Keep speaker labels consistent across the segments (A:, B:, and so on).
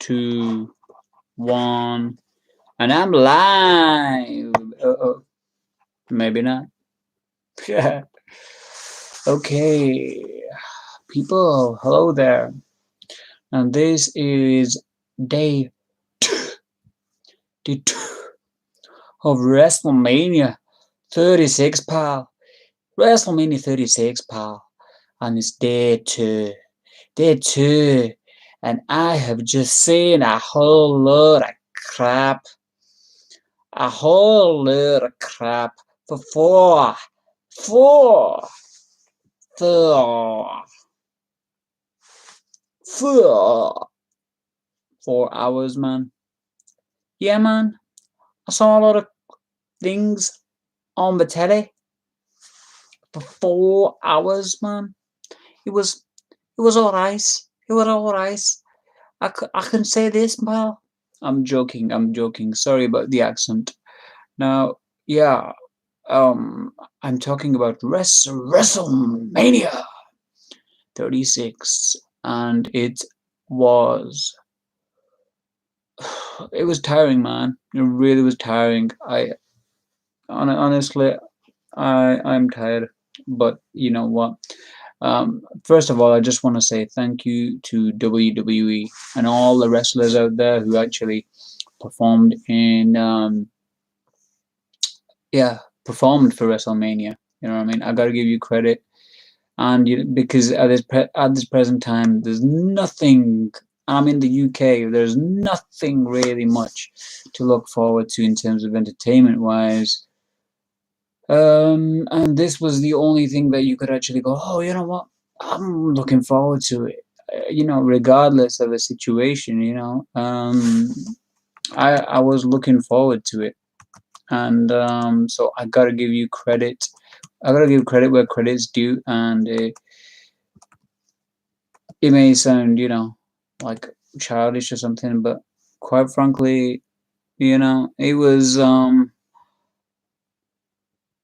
A: 2, 1, and I'm live. Maybe not. Okay, people, hello there. And this is day 2 of Wrestlemania 36, pal. Wrestlemania 36, pal. And it's day 2. Day 2. And I have just seen a whole lot of crap. A whole lot of crap for 4 hours, man. Yeah, man. I saw a lot of things on the telly for 4 hours, man. It was alright. It was alright. I can say this, pal. I'm joking. Sorry about the accent. Now, yeah, I'm talking about Wrestlemania 36, and it was tiring, man. It really was tiring. Honestly, I'm tired, but you know what? First of all, I just want to say thank you to WWE and all the wrestlers out there who actually performed performed for WrestleMania. You know what I mean? I gotta give you credit, and because at this present time, there's nothing. I'm in the UK. There's nothing really much to look forward to in terms of entertainment wise. And this was the only thing that you could actually go, oh, you know what? I'm looking forward to it. Regardless of the situation. I was looking forward to it, and so I gotta give you credit. I gotta give credit where credit's due, and it may sound, like childish or something, but quite frankly, it was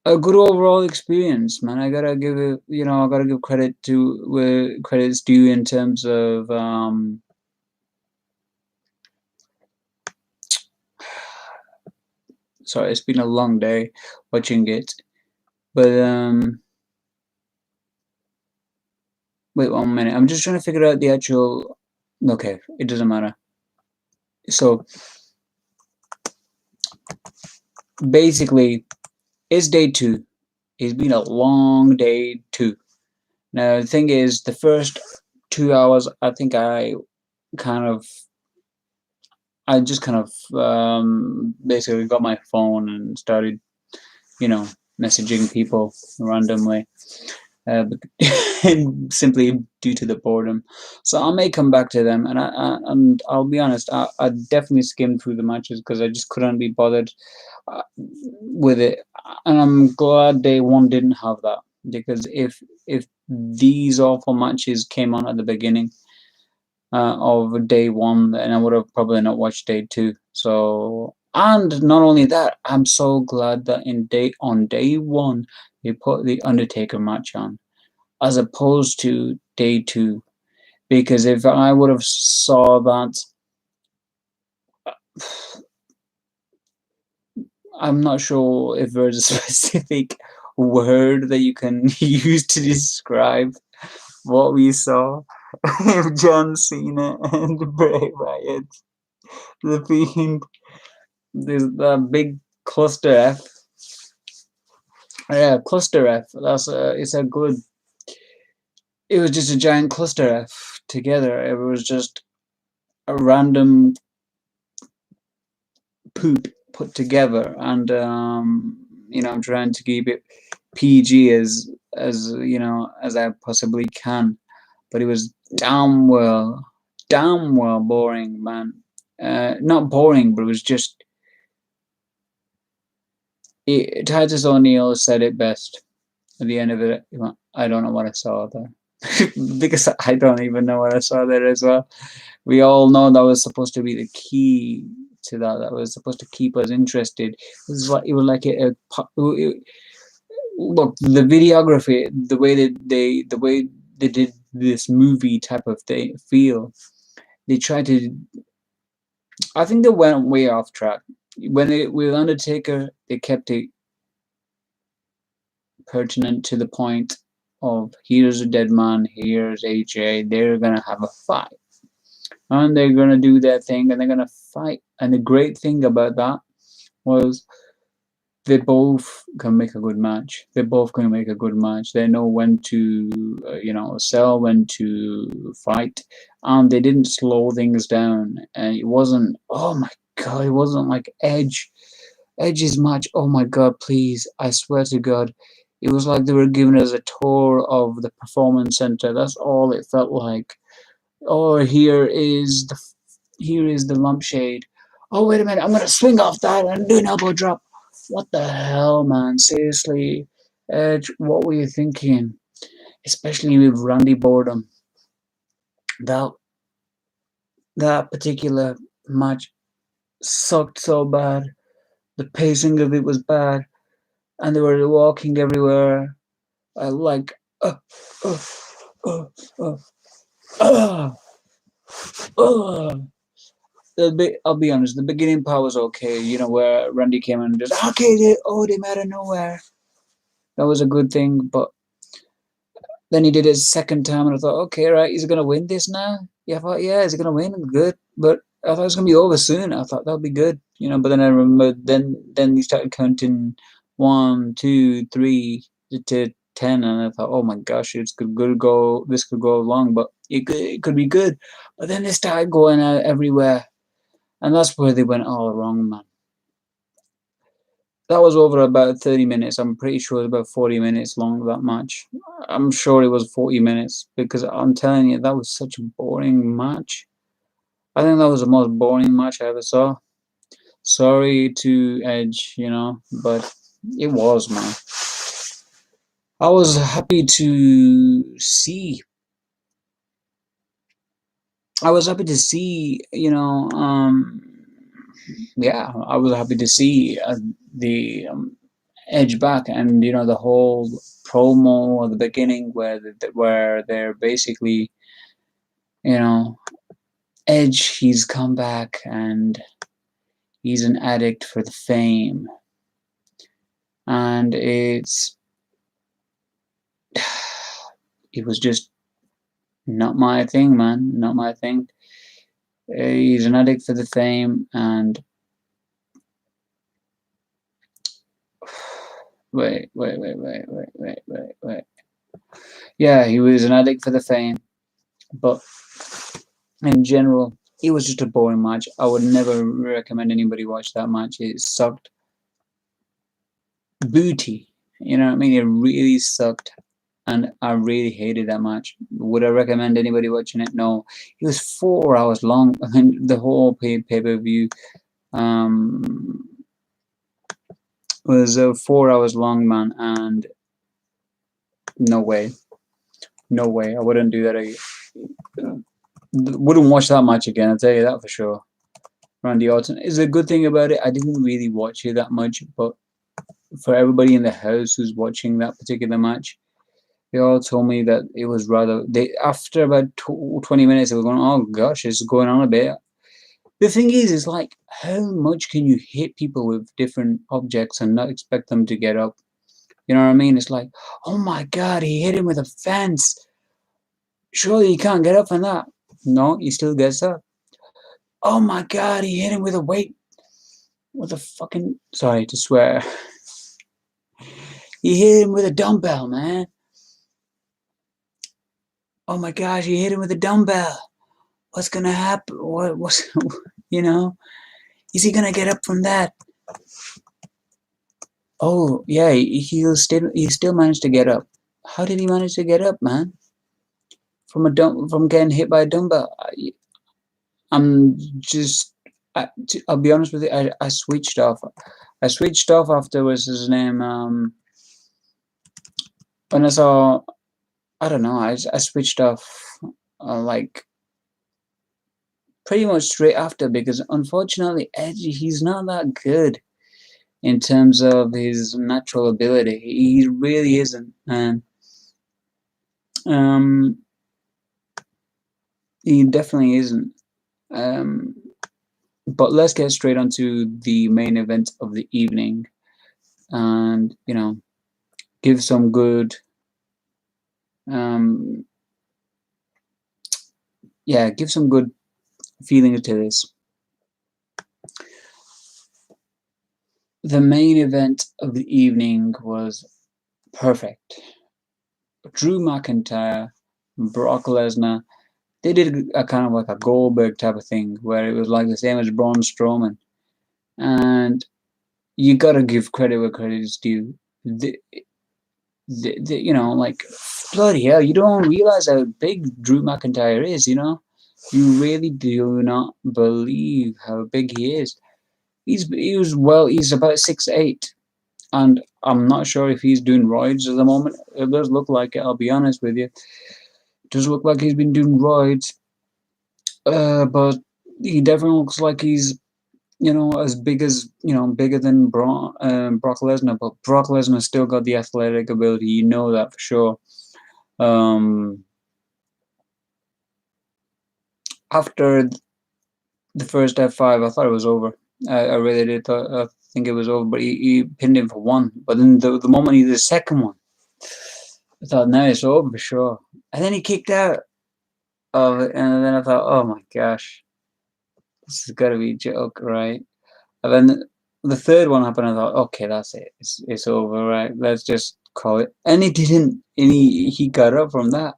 A: a good overall experience, man. I gotta give it, I gotta give credit to where credit's due in terms of sorry, it's been a long day watching it, but wait 1 minute. I'm just trying to figure out the actual. Okay, it doesn't matter. So basically, it's day 2. It's been a long day too. Now the thing is, the first 2 hours, I think I just kind of basically got my phone and started, messaging people randomly, simply due to the boredom. So I may come back to them, and I'll be honest, I definitely skimmed through the matches because I just couldn't be bothered with it, and I'm glad day 1 didn't have that, because if these awful matches came on at the beginning of day 1, then I would have probably not watched day 2. So, and not only that, I'm so glad that on day 1 they put the Undertaker match on, as opposed to day 2, because if I would have saw that, I'm not sure if there's a specific word that you can use to describe what we saw. If John Cena and Bray Wyatt, the Fiend, there's that big cluster F. Yeah, cluster F. It's a good. It was just a giant cluster F together. It was just a random poop put together, and I'm trying to keep it PG as I possibly can, but it was damn well boring, man. Not boring, but it was just. Titus O'Neil said it best at the end of it. I don't know what I saw there. Because I don't even know what I saw there as well. We all know that was supposed to be the key to that. That was supposed to keep us interested. It was like look, the videography, the way they did this movie type of thing feel. They tried to I think they went way off track. With Undertaker, they kept it pertinent to the point of here's a dead man, here's AJ, they're gonna have a fight. And they're gonna do their thing and they're gonna fight. And the great thing about that was they both can make a good match. They both can make a good match. They know when to, sell, when to fight, and they didn't slow things down. And it wasn't, oh my god, it wasn't like Edge's match. Oh my god, please, I swear to God, it was like they were giving us a tour of the performance center. That's all it felt like. Oh, here is the lampshade. Oh, wait a minute, I'm gonna swing off that and do an elbow drop. What the hell, man? Seriously, Edge, what were you thinking? Especially with Randy Boredom. That that particular match sucked so bad. The pacing of it was bad, and they were walking everywhere. Like, uh, uh, uh, uh, uh, uh. I'll be honest, the beginning part was okay, where Randy came in and just, okay, they met out of nowhere. That was a good thing, but then he did it a second time, and I thought, okay, right, he's gonna win this now. Yeah, I thought, yeah, he's gonna win, good. But I thought it was gonna be over soon. I thought that'll be good, But then I remember, then he started counting 1, 2, 3 to 10, and I thought, oh my gosh, it's good go. This could go long, but it could be good. But then they started going out everywhere, and that's where they went all wrong, man. That was over about 30 minutes. I'm pretty sure it was about 40 minutes long, that match. I'm sure it was 40 minutes because I'm telling you, that was such a boring match. I think that was the most boring match I ever saw. Sorry to Edge, but it was, man. I was happy to see. I was happy to see, yeah, I was happy to see the Edge back, and the whole promo at the beginning where they're basically, you know Edge, he's come back and he's an addict for the fame, and it was just not my thing, man, not my thing. He's an addict for the fame, and wait. Yeah, he was an addict for the fame, but in general, it was just a boring match. I would never recommend anybody watch that match. It sucked booty. You know what I mean? It really sucked, and I really hated that match. Would I recommend anybody watching it? No. It was 4 hours long. I mean, the whole pay-per-view um, was 4 hours long, man, and no way. No way. I wouldn't do that again. Wouldn't watch that match again, I'll tell you that for sure. Randy Orton is a good thing about it. I didn't really watch it that much, but for everybody in the house who's watching that particular match, they all told me that it was rather. They after about 20 minutes, they were going, "Oh gosh, it's going on a bit." The thing is like, how much can you hit people with different objects and not expect them to get up? You know what I mean? It's like, oh my god, he hit him with a fence. Surely he can't get up from that. No, he still gets up. Oh my god, he hit him with a weight. With a fucking. Sorry to swear. He hit him with a dumbbell, man. Oh my gosh, he hit him with a dumbbell. What's gonna happen? What's you know? Is he gonna get up from that? Oh yeah, he still managed to get up. How did he manage to get up, man? From getting hit by a dumbbell? I'm just. I'll be honest with you. I switched off. I switched off after what's his name. When I saw, I don't know. I switched off. Like pretty much straight after, because unfortunately Edge, he's not that good in terms of his natural ability. He really isn't, and um, he definitely isn't. Um, But let's get straight onto the main event of the evening, and give some good, um, give some good feeling to this. The main event of the evening was perfect. Drew McIntyre, Brock Lesnar. They did a kind of like a Goldberg type of thing where it was like the same as Braun Strowman, and you gotta give credit where credit is due. Like bloody hell, you don't realize how big Drew McIntyre is. You really do not believe how big he is. He's about 6'8", and I'm not sure if he's doing roids at the moment. It does look like it. I'll be honest with you. It does look like he's been doing roids, but he definitely looks like he's as big as bigger than Brock Lesnar. But Brock Lesnar still got the athletic ability. You know that for sure. After the first F5, I thought it was over. I really did think it was over, but he pinned him for one. But then the moment he did the second one, I thought, now it's over for sure. And then he kicked out of it, and then I thought, oh my gosh, this has got to be a joke, right? And then the third one happened, I thought, okay, that's it. It's over, right? Let's just call it. And he didn't, and he got up from that.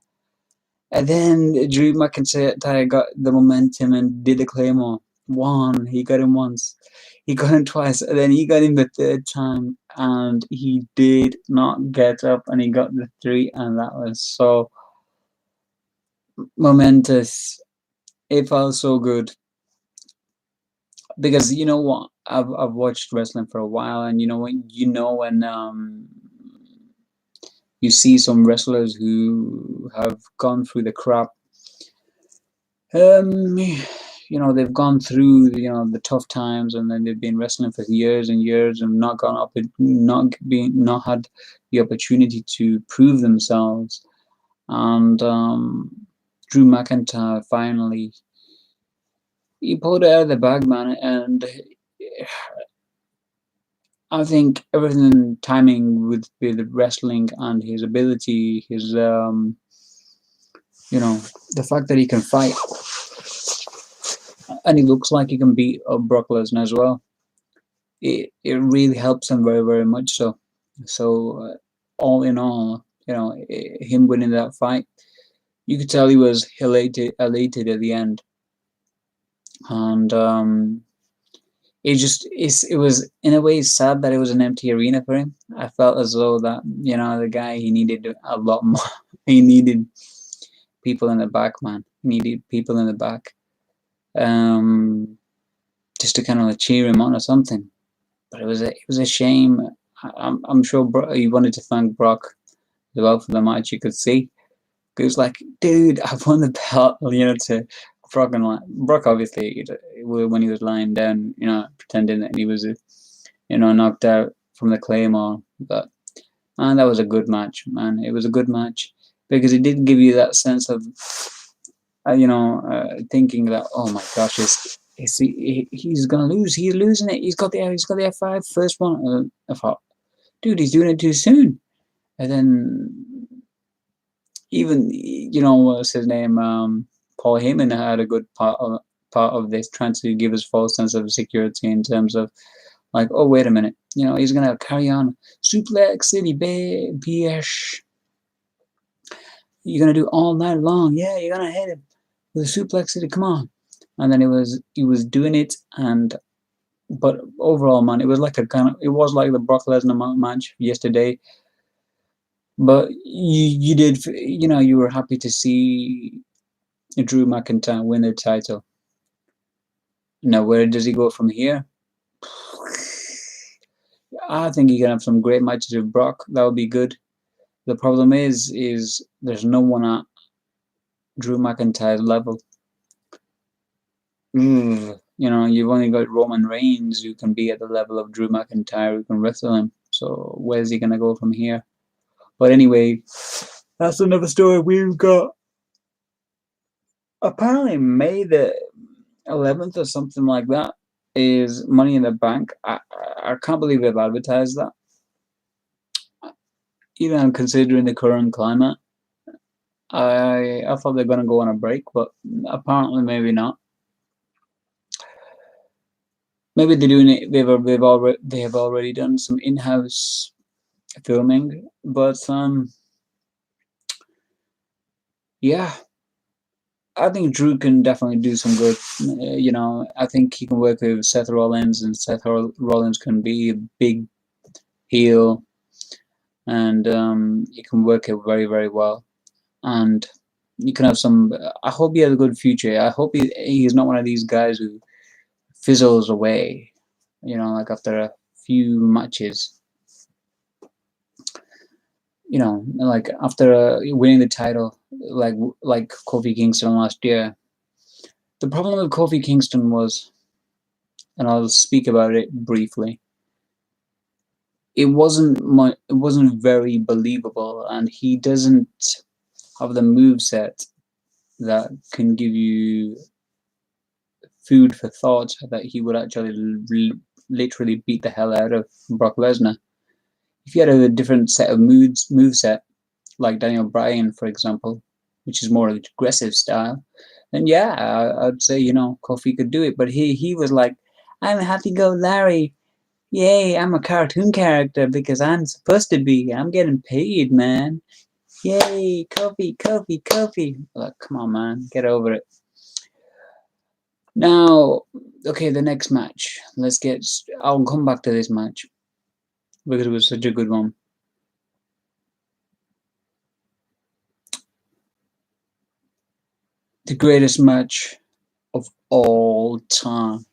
A: And then Drew McIntyre got the momentum and did the Claymore. He got him once. He got him twice, and then he got him the third time, and he did not get up, and he got the three, and that was so momentous. It felt so good. Because you know what? I've watched wrestling for a while, and when you see some wrestlers who have gone through the crap. They've gone through the tough times, and then they've been wrestling for years and years and not gone up, not had the opportunity to prove themselves. And Drew McIntyre finally he pulled it out of the bag, man, and I think everything timing with wrestling and his ability, his the fact that he can fight, and he looks like he can beat Brock Lesnar as well. It really helps him very, very much so. So all in all, him winning that fight, you could tell he was elated at the end, and it was in a way sad that it was an empty arena for him. I felt as though that the guy, he needed a lot more. He needed people in the back, man. He needed people in the back, just to kind of cheer him on or something. But it was a shame. I'm sure he wanted to thank Brock as well for the match. You could see, it was like, dude, I've won the belt. To Brock, and Brock obviously, when he was lying down, pretending that he was knocked out from the Claymore. But that was a good match, man. It was a good match because it did give you that sense of thinking that, oh my gosh, he's gonna lose. He's losing it. He's got the F5 first one. I thought, dude, he's doing it too soon. And then even what's his name, Paul Heyman had a good part of this, trying to give us false sense of security in terms of like, oh wait a minute, he's gonna carry on Suplex City, BS. You're gonna do all night long. Yeah, you're gonna hit him with a Suplex City. Come on. And then he was doing it, but overall, man, it was like the Brock Lesnar match yesterday. But you did, you were happy to see Drew McIntyre win the title. Now, where does he go from here? I think he can have some great matches with Brock. That would be good. The problem is there's no one at Drew McIntyre's level. You've only got Roman Reigns who can be at the level of Drew McIntyre, who can wrestle him. So where's he gonna go from here? But anyway, that's another story. We've got apparently May the 11th or something like that. is Money in the Bank. I can't believe they've advertised that. Even considering the current climate, I thought they're gonna go on a break, but apparently maybe not. Maybe they're doing it. They have already done some in-house filming, but yeah, I think Drew can definitely do some good. I think he can work with Seth Rollins, and Seth Rollins can be a big heel, and he can work it very, very well. And you can have some. I hope he has a good future. I hope he's not one of these guys who fizzles away. Like after a few matches. Like after winning the title, like Kofi Kingston last year. The problem with Kofi Kingston was, and I'll speak about it briefly. It wasn't very believable, and he doesn't have the move set that can give you food for thought that he would actually literally beat the hell out of Brock Lesnar. If he had a different set of move set, like Daniel Bryan, for example, which is more aggressive style, then yeah, I'd say Kofi could do it. But he was like, I'm Happy Go Larry. Yay, I'm a cartoon character because I'm supposed to be. I'm getting paid, man. Yay, Kofi, Kofi, Kofi. Like, come on, man, get over it. Now, okay, the next match. I'll come back to this match because it was such a good one. The greatest match of all time.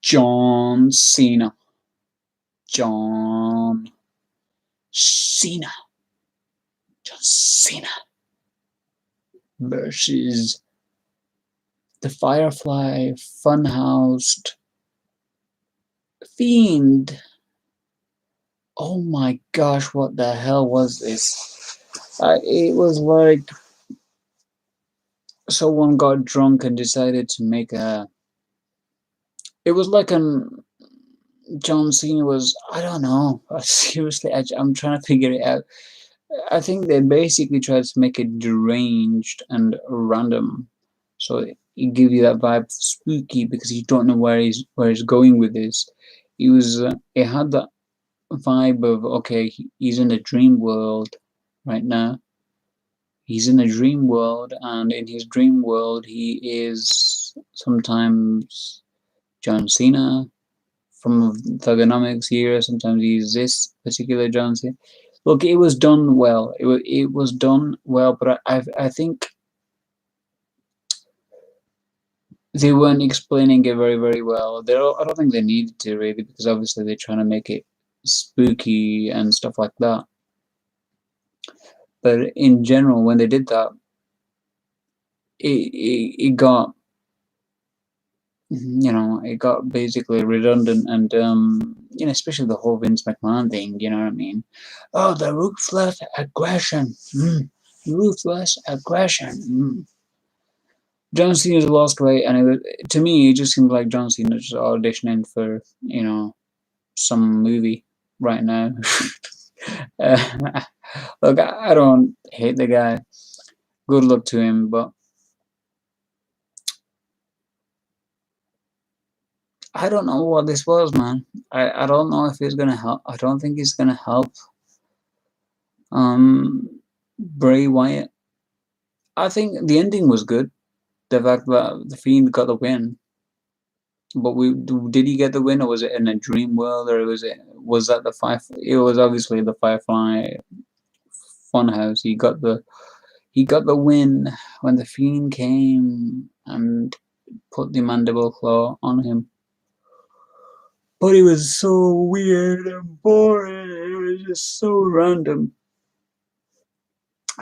A: John Cena. John Cena. John Cena versus the Firefly Funhouse Fiend. Oh my gosh, what the hell was this? It was like someone got drunk and decided to make a. It was like John Cena was. I don't know. Seriously, I'm trying to figure it out. I think they basically tried to make it deranged and random, so it give you that vibe of spooky because you don't know where he's going with this. It had that vibe of okay, he's in a dream world right now. He's in a dream world, and in his dream world, he is sometimes John Cena from Thugonomics here. Sometimes he's this particular John Cena. Look, it was done well. It was done well, but I think they weren't explaining it very, very well. I don't think they needed to really, because obviously they're trying to make it spooky and stuff like that. But in general, when they did that, it got it got basically redundant, and especially the whole Vince McMahon thing. You know what I mean? Oh, the ruthless aggression, ruthless aggression. John Cena's lost weight, and to me, it just seems like John Cena just auditioning for some movie right now. Look, I don't hate the guy. Good luck to him, but I don't know what this was, man. I don't know if he's gonna help. I don't think he's gonna help. Bray Wyatt. I think the ending was good. The fact that the Fiend got the win, but did he get the win, or was it in a dream world, or was that the five? It was obviously the Firefly Funhouse. He got the win when the Fiend came and put the mandible claw on him. But it was so weird and boring. It was just so random.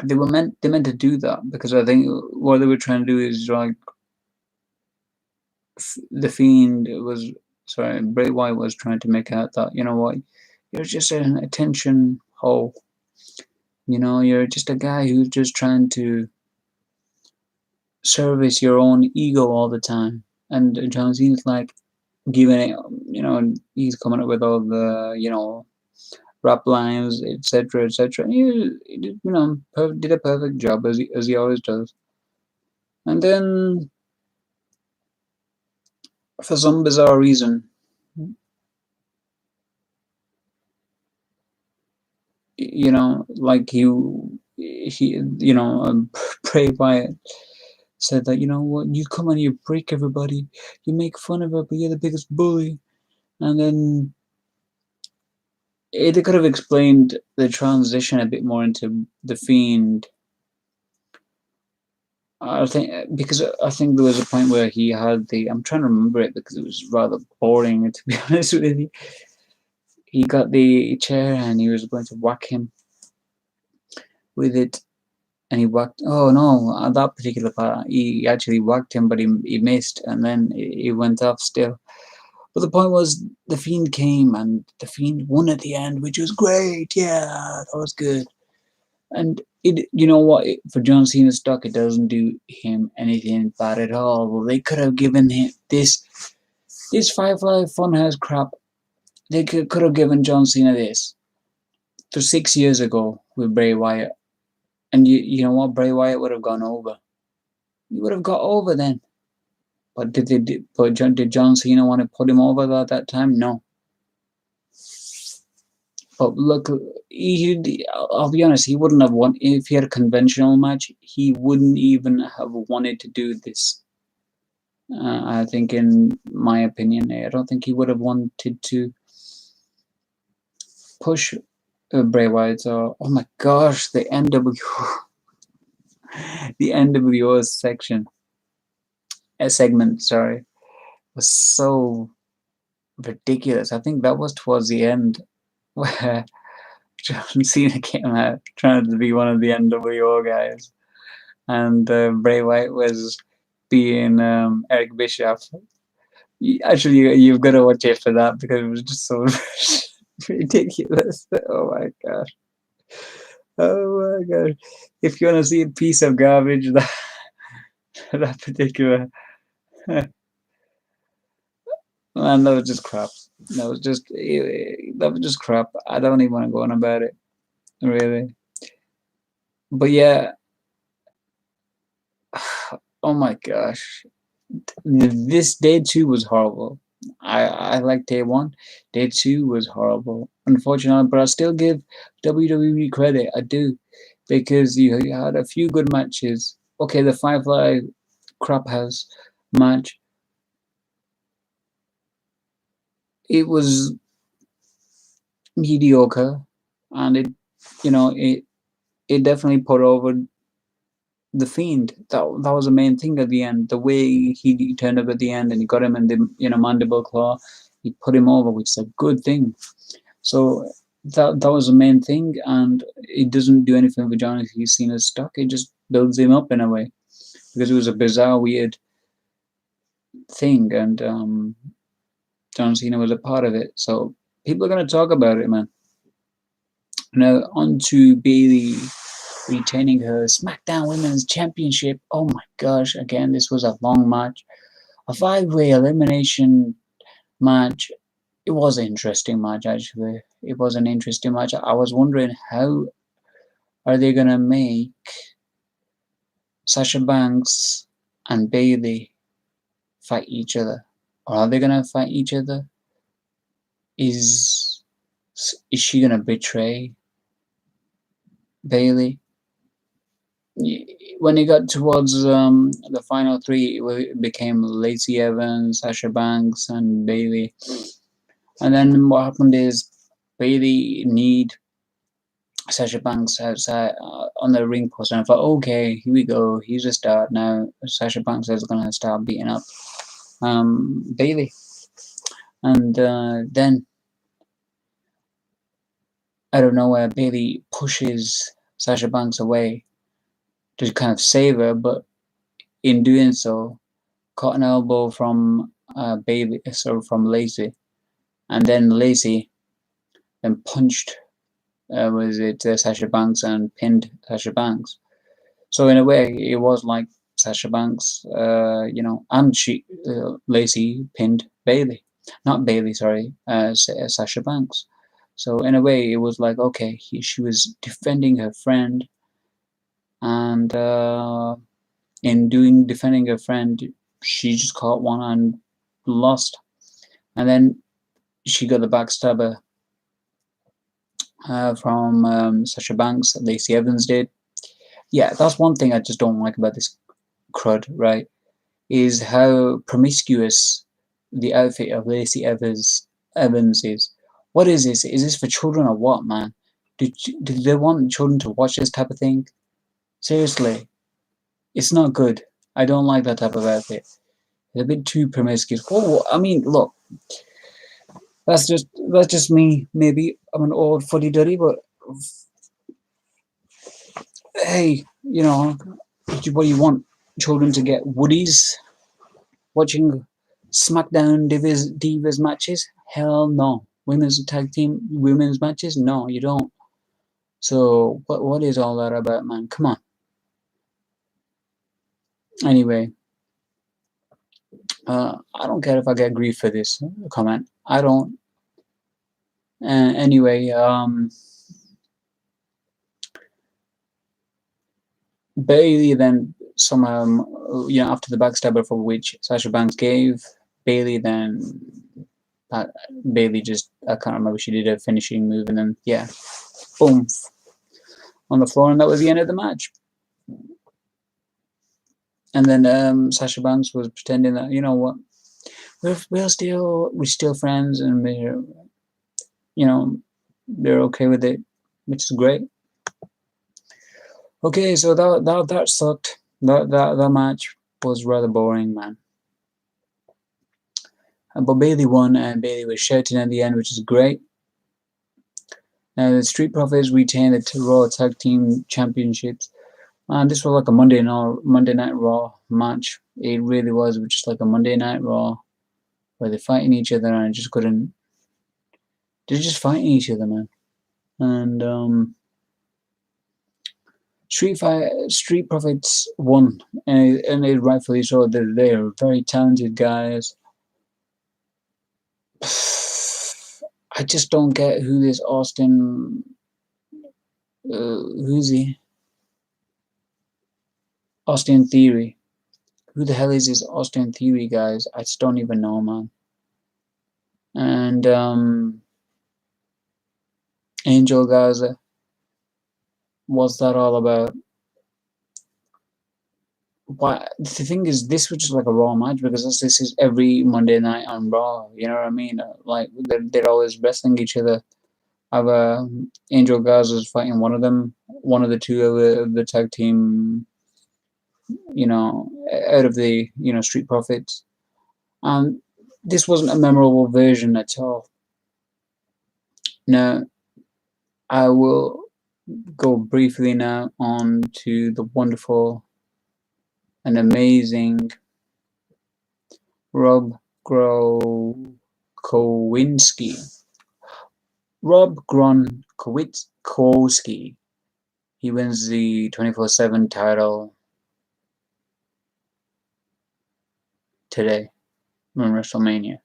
A: They meant to do that because I think what they were trying to do is like the Fiend was sorry, Bray Wyatt was trying to make out that what, you're just an attention hole. You're just a guy who's just trying to service your own ego all the time. And John Cena's like, giving it, he's coming up with all the, rap lines, etc., etc. And he did, did a perfect job as he always does. And then, for some bizarre reason, like Bray Wyatt said that, what, you come on, you break everybody, you make fun of her, but you're the biggest bully. And then they could have explained the transition a bit more into the Fiend. I think because I think there was a point where he had the. I'm trying to remember it because it was rather boring, to be honest with you. He got the chair and he was going to whack him with it, and he whacked. Oh no! At that particular part, he actually whacked him, but he missed, and then he went off still. But the point was, the Fiend came and the Fiend won at the end, which was great. Yeah, that was good. And you know what? For John Cena's stock, it doesn't do him anything bad at all. Well, they could have given him this Firefly Funhouse crap. They could have given John Cena this for 6 years ago with Bray Wyatt, and you know what? Bray Wyatt would have gone over. He would have got over then. But did John Cena want to put him over at that time? No. But look, I'll be honest, he wouldn't have won. If he had a conventional match, he wouldn't even have wanted to do this. I think, in my opinion, I don't think he would have wanted to push Bray Wyatt. So, oh my gosh, the the NWO segment, sorry, was so ridiculous. I think that was towards the end where John Cena came out trying to be one of the NWO guys, and Bray Wyatt was being Eric Bischoff. Actually, you've got to watch it for that because it was just so ridiculous. Oh my gosh. Oh my gosh. If you want to see a piece of garbage, that particular man, that was just crap. That was just crap. I don't even want to go on about it, really. But yeah, oh my gosh. This day two was horrible. I like day one. Day two was horrible, unfortunately, but I still give WWE credit. I do, because you had a few good matches. Okay, the Firefly Crap House match, it was mediocre, and it definitely put over the Fiend. That was the main thing at the end. The way he turned up at the end and he got him in the mandible claw, he put him over, which is a good thing. So that was the main thing, and it doesn't do anything for John if he's seen as stuck. It just builds him up in a way, because it was a bizarre, weird thing, and John Cena was a part of it. So people are gonna talk about it, man. Now on to Bayley retaining her SmackDown Women's Championship. Oh my gosh! Again, this was a long match, a 5-way elimination match. It was an interesting match, actually. It was an interesting match. I was wondering, how are they gonna make Sasha Banks and Bayley fight each other? Or are they gonna fight each other? Is is she gonna betray Bayley? When it got towards the final three, it became Lacey Evans, Sasha Banks, and Bayley. And then what happened is Bayley need Sasha Banks outside on the ring post, and I thought, okay, here we go. Here's a start now. Sasha Banks is gonna start beating up Bayley, and then I don't know where Bayley pushes Sasha Banks away to kind of save her, but in doing so, caught an elbow from Bayley, so from Lacey, and then Lacey then punched Sasha Banks and pinned Sasha Banks. So in a way, it was like Sasha Banks, and Lacey pinned Bayley. not Bailey, sorry, Sasha Banks. So in a way, it was like, okay, she was defending her friend, and in doing defending her friend, she just caught one and lost. And then she got the backstabber from Sasha Banks. Lacey Evans did. Yeah, that's one thing I just don't like about this crud, right? Is how promiscuous the outfit of Evans is. What is this? Is this for children or what, man? Do they want children to watch this type of thing? Seriously, it's not good. I don't like that type of outfit. It's a bit too promiscuous. Oh, I mean, look, that's just me. Maybe I'm an old fuddy duddy, but hey, what do you want? Children to get woodies watching SmackDown Divas matches? Hell no. Women's tag team women's matches? No, you don't. So what is all that about, man? Come on. Anyway, I don't care if I get grief for this comment. I don't. Anyway, Bailey then somehow, after the backstabber for which Sasha Banks gave, Bailey then, uh, Bailey just, I can't remember, she did a finishing move and then, yeah, boom, on the floor, and that was the end of the match. And then Sasha Banks was pretending that, you know what, we're still friends, and they're okay with it, which is great. Okay, so that sucked. That match was rather boring, man. But Bailey won, and Bailey was shouting at the end, which is great. Now the Street Profits retained the Raw Tag Team Championships. And this was like a Monday Night Raw match. It really was just like a Monday Night Raw where they're fighting each other, and I just couldn't. They're just fighting each other, man. And Street Profits won, and they rightfully so. They're very talented guys. I just don't get who this Austin. Who's he? Austin Theory. Who the hell is this Austin Theory, guys? I just don't even know, man. And Angel Gaza. What's that all about? Why? The thing is, this was just like a Raw match because this is every Monday night on Raw. You know what I mean? Like they're always wrestling each other. Have Angel Gaza's fighting one of the two of the tag team. Out of the Street Profits. And this wasn't a memorable version at all. Now, I will go briefly now on to the wonderful and amazing Rob Gronkowski. Rob Gronkowski. He wins the 24/7 title today on Wrestlemania.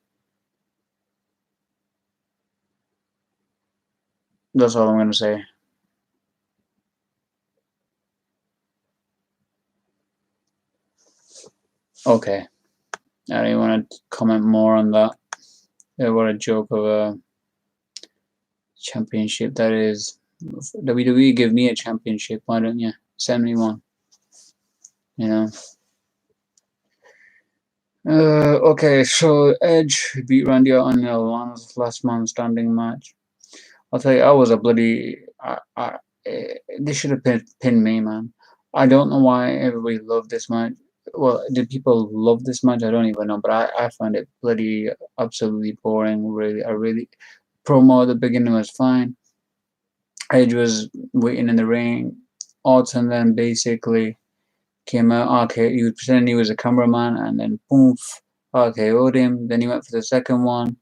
A: That's all I'm going to say. Okay. I don't want to comment more on that. What a joke of a championship that is. WWE, give me a championship. Why don't you? Send me one. You know. Okay, so Edge beat Randy Orton in a last man standing match. I'll tell you, I was a bloody. They should have pinned me, man. I don't know why everybody loved this match. Well, did people love this match? I don't even know, but I find it bloody absolutely boring. Really, promo at the beginning was fine. Edge was waiting in the ring. Orton then basically came out. Okay, he was pretending he was a cameraman, and then poof, RKO'd him. Then he went for the second one,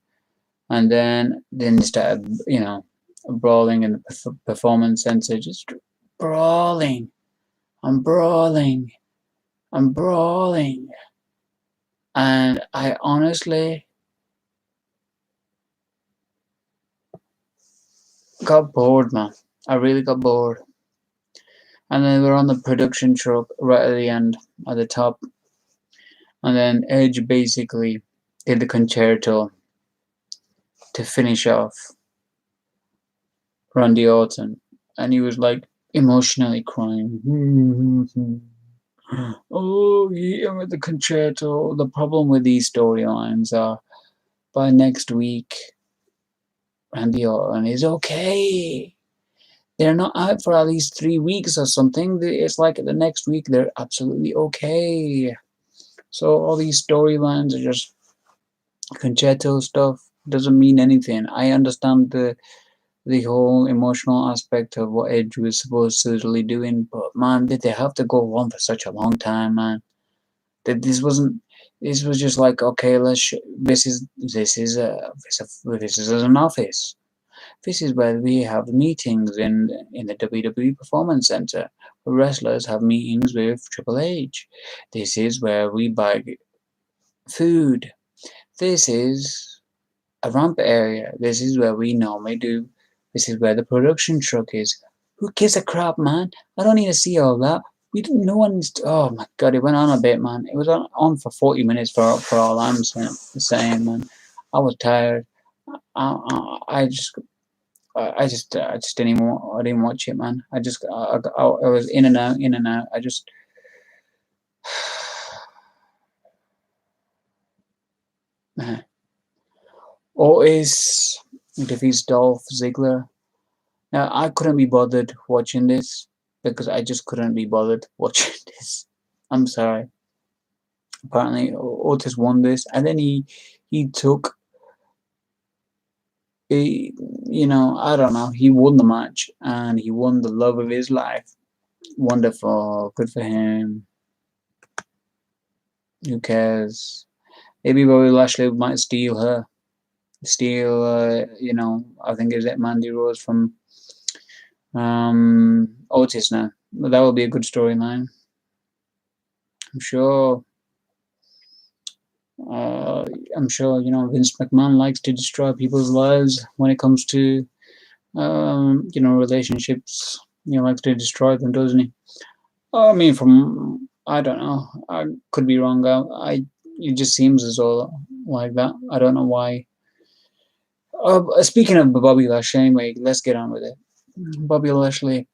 A: and then he started, brawling in the performance center, just brawling. I'm brawling. I'm brawling. And I honestly, got bored, man. I really got bored. And then we're on the production truck right at the end, at the top. And then Edge basically did the concerto to finish off Randy Orton. And he was like emotionally crying. Oh, yeah, with the concerto. The problem with these storylines are by next week, Randy Orton is okay. They're not out for at least 3 weeks or something. It's like the next week they're absolutely okay. So all these storylines are just concerto stuff. Doesn't mean anything. I understand the whole emotional aspect of what Edge was supposedly doing, but man, did they have to go on for such a long time, man? That this wasn't. This was just like, okay, this is an office. This is where we have meetings in the WWE Performance Center. Wrestlers have meetings with Triple H. This is where we buy food. This is a ramp area. This is where we normally do. This is where the production truck is. Who gives a crap, man? I don't need to see all that. We didn't. No one's. Oh my god, it went on a bit, man. It was on for 40 minutes for all I'm saying, man. I was tired. I just I just I didn't watch it, man. I was in and out, in and out. I just man. Otis defeats Dolph Ziggler. Now I couldn't be bothered watching this because I just couldn't be bothered watching this. I'm sorry. Apparently Otis won this, and then he took a I don't know. He won the match, and he won the love of his life. Wonderful, good for him. Who cares? Maybe Bobby Lashley might steal. I think is it Mandy Rose from Otis now. That would be a good storyline. I'm sure. Uh, I'm sure Vince McMahon likes to destroy people's lives when it comes to relationships. He likes to destroy them, doesn't he? I mean, from I don't know. I could be wrong. It just seems as though like that. I don't know why. Speaking of Bobby Lashley, anyway, let's get on with it. Bobby Lashley,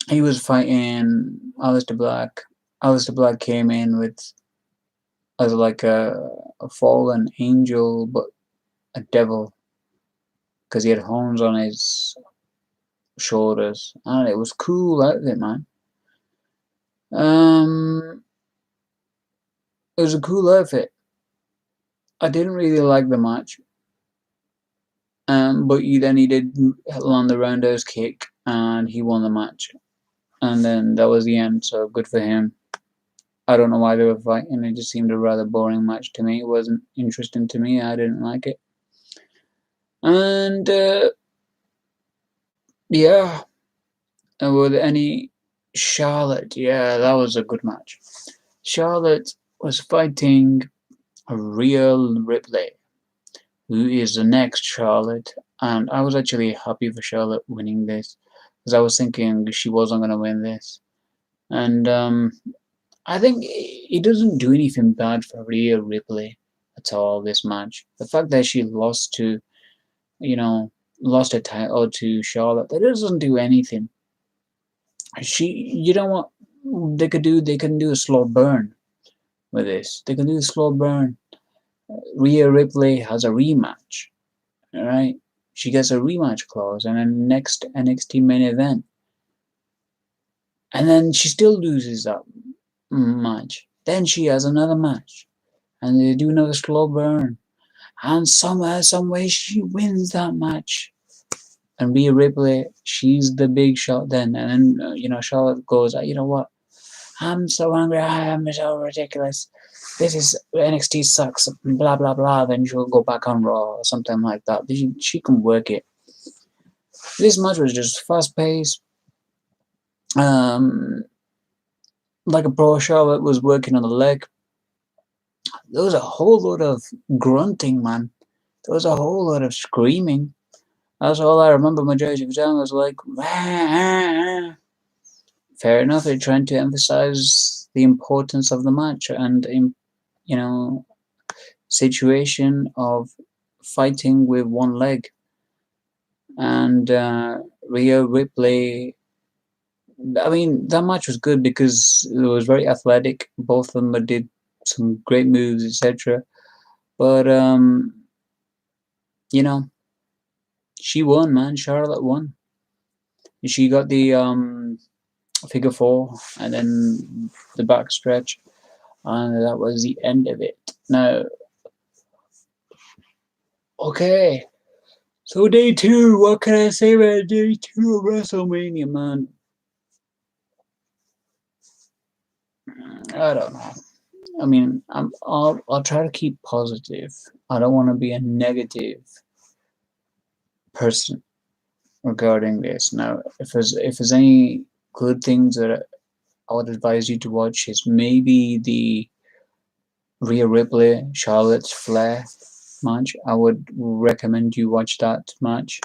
A: he was fighting Aleister Black. Aleister Black came in with as like a fallen angel, but a devil, because he had horns on his shoulders, and it was cool outfit, man. Um, it was a cool outfit. I didn't really like the match, but he did land the roundhouse kick, and he won the match, and then that was the end. So good for him. I don't know why they were fighting. It just seemed a rather boring match to me. It wasn't interesting to me. I didn't like it. And yeah, with any Charlotte, yeah, that was a good match. Charlotte was fighting a real Ripley, who is the next Charlotte, and I was actually happy for Charlotte winning this because I was thinking she wasn't going to win this, and I think it doesn't do anything bad for Rhea Ripley at all. This match, the fact that she you know, lost her title to Charlotte, that doesn't do anything. You know what they could do? They can do a slow burn with this. They can do a slow burn. Rhea Ripley has a rematch, all right? She gets a rematch clause in the next NXT main event, and then she still loses that match. Then she has another match, and they do another slow burn, and somehow, some way, she wins that match. And Rhea Ripley, she's the big shot then, and then Charlotte goes, you know what? I'm so angry. I am so ridiculous. This is NXT sucks. Blah blah blah. Then she'll go back on Raw or something like that. She can work it. This match was just fast paced. Um, like a pro Charlotte was working on the leg. There was a whole lot of grunting, man. There was a whole lot of screaming. That's all I remember majority of the time. I was like, fair enough. They're trying to emphasize the importance of the match and, you know, situation of fighting with one leg. And Rhea Ripley, I mean, that match was good because it was very athletic. Both of them did some great moves, etc. But you know, she won, man. Charlotte won. She got the figure four and then the back stretch, and that was the end of it. Now, okay, so day two. What can I say about day two of WrestleMania, man? I don't know. I mean, I'll try to keep positive. I don't want to be a negative person regarding this. Now, if there's any good things that I would advise you to watch is maybe the Rhea Ripley Charlotte Flair match. I would recommend you watch that match.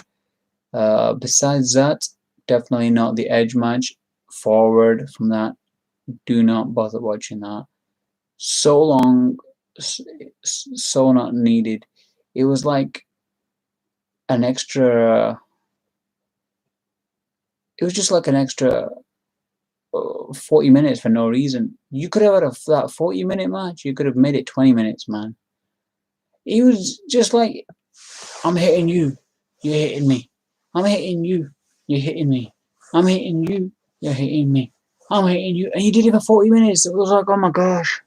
A: Besides that, definitely not the Edge match. Forward from that, do not bother watching that. So long, so not needed. It was like an extra. It was just like an extra 40 minutes for no reason. You could have had that 40-minute match. You could have made it 20 minutes, man. It was just like, I'm hitting you, you're hitting me. I'm hitting you, you're hitting me. I'm hitting you, you're hitting me. I'm hitting you. And you did it for 40 minutes. It was like, oh my gosh.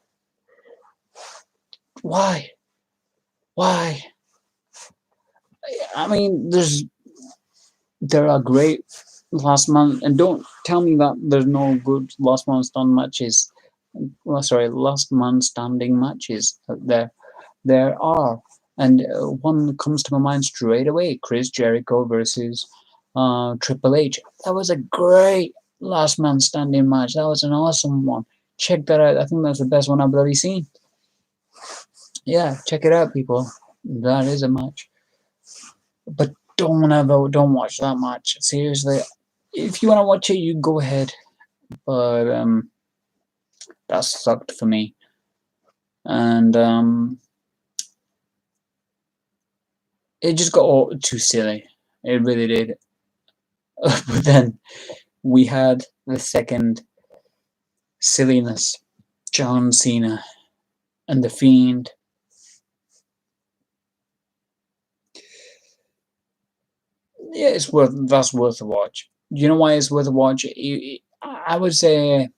A: Why? Why? I mean, there are great last man, and don't tell me that there's no good last man stand matches. Well, sorry, last man standing matches out there. There are, and one comes to my mind straight away: Chris Jericho versus Triple H. That was a great last man standing match. That was an awesome one. Check that out. I think that's the best one I've bloody seen. Yeah, check it out, people. That is a match. But don't watch that match. Seriously, if you want to watch it, you go ahead. But that sucked for me, and it just got all too silly. It really did. But then we had the second silliness: John Cena and the Fiend. Yeah, that's worth a watch. You know why it's worth a watch? I would say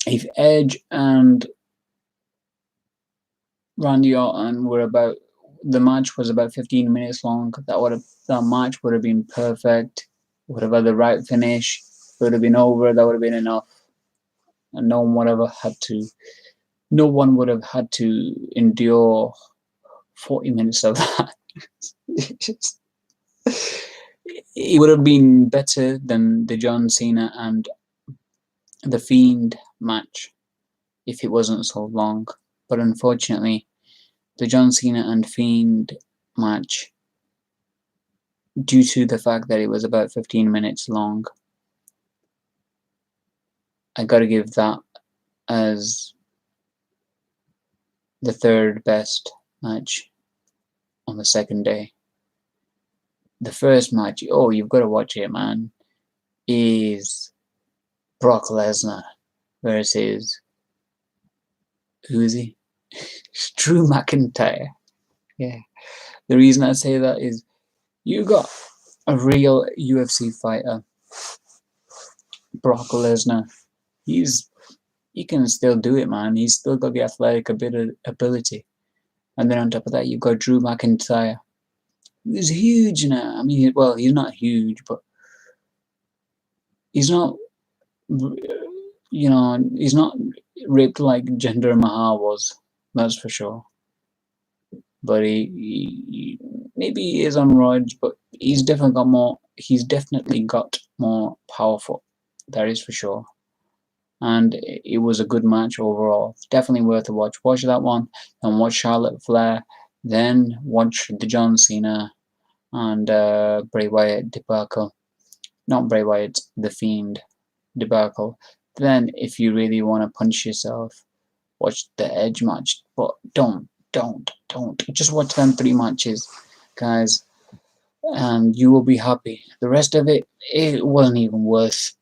A: if Edge and Randy Orton were about the match was about 15 minutes long, that match would have been perfect. Would have had the right finish. Would have been over. That would have been enough, and no one would have had to endure 40 minutes of that. It would have been better than the John Cena and the Fiend match if it wasn't so long. But unfortunately, the John Cena and Fiend match, due to the fact that it was about 15 minutes long, I gotta give that as the third best match on the second day. The first match, oh, you've got to watch it, man, is Brock Lesnar versus who's he? Drew McIntyre. Yeah. The reason I say that is you got a real UFC fighter, Brock Lesnar. He can still do it, man. He's still got the athletic ability. And then on top of that, you've got Drew McIntyre. He's huge now. I mean, well, he's not huge, but he's not, he's not ripped like Jinder Mahal was. That's for sure. But he maybe he is on roids, but he's definitely got more. He's definitely got more powerful. That is for sure. And it was a good match overall. Definitely worth a watch. Watch that one, and watch Charlotte Flair. Then watch the John Cena and Bray Wyatt debacle. Not Bray Wyatt, The Fiend debacle. Then, if you really want to punish yourself, watch the Edge match. But don't. Just watch them 3 matches, guys, and you will be happy. The rest of it, it wasn't even worth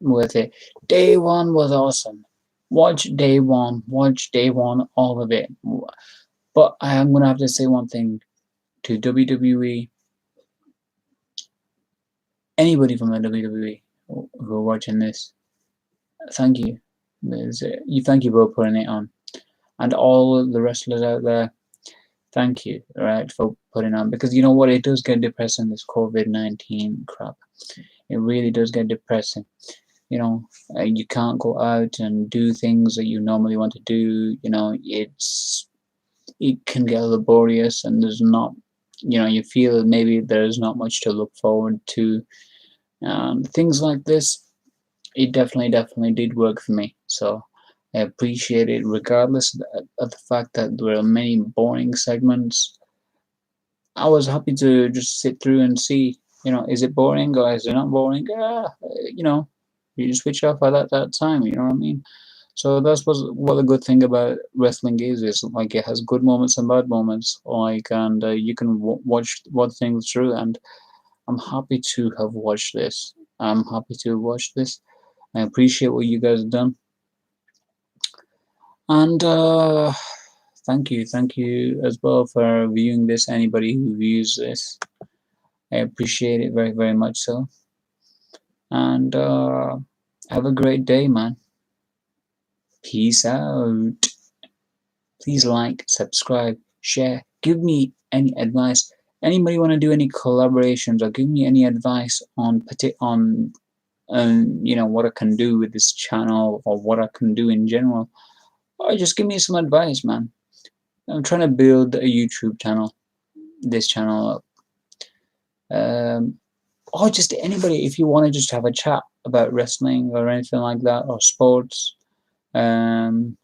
A: it. Day one was awesome. Watch day one. Watch day one, all of it. But I am gonna have to say one thing to WWE. Anybody from the WWE who are watching this, thank you. Thank you for putting it on, and all the wrestlers out there, thank you, right, for putting on, because you know what, it does get depressing, this COVID-19 crap. It really does get depressing. You can't go out and do things that you normally want to do. It can get laborious, and there's not, you feel maybe there's not much to look forward to. Things like this, it definitely did work for me. So I appreciate it, regardless of the fact that there are many boring segments. I was happy to just sit through and see, is it boring or is it not boring? You know, you switch off at that time. You know what I mean? So that's what the good thing about wrestling is like it has good moments and bad moments. Like, and you can watch things through. And I'm happy to have watched this. I'm happy to watch this. I appreciate what you guys have done. And thank you as well for viewing this. Anybody who views this, I appreciate it very much so. And have a great day, man. Peace out. Please like, subscribe, share. Give me any advice. Anybody want to do any collaborations or give me any advice on what I can do with this channel or what I can do in general? Or just give me some advice, man. I'm trying to build a YouTube channel, this channel up. Or just anybody, if you want to just have a chat about wrestling or anything like that, or sports, give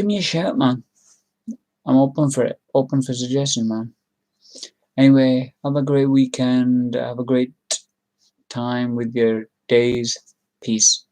A: me a shout, man. I'm open for it, open for suggestion, man. Anyway, have a great weekend, have a great time with your days. Peace.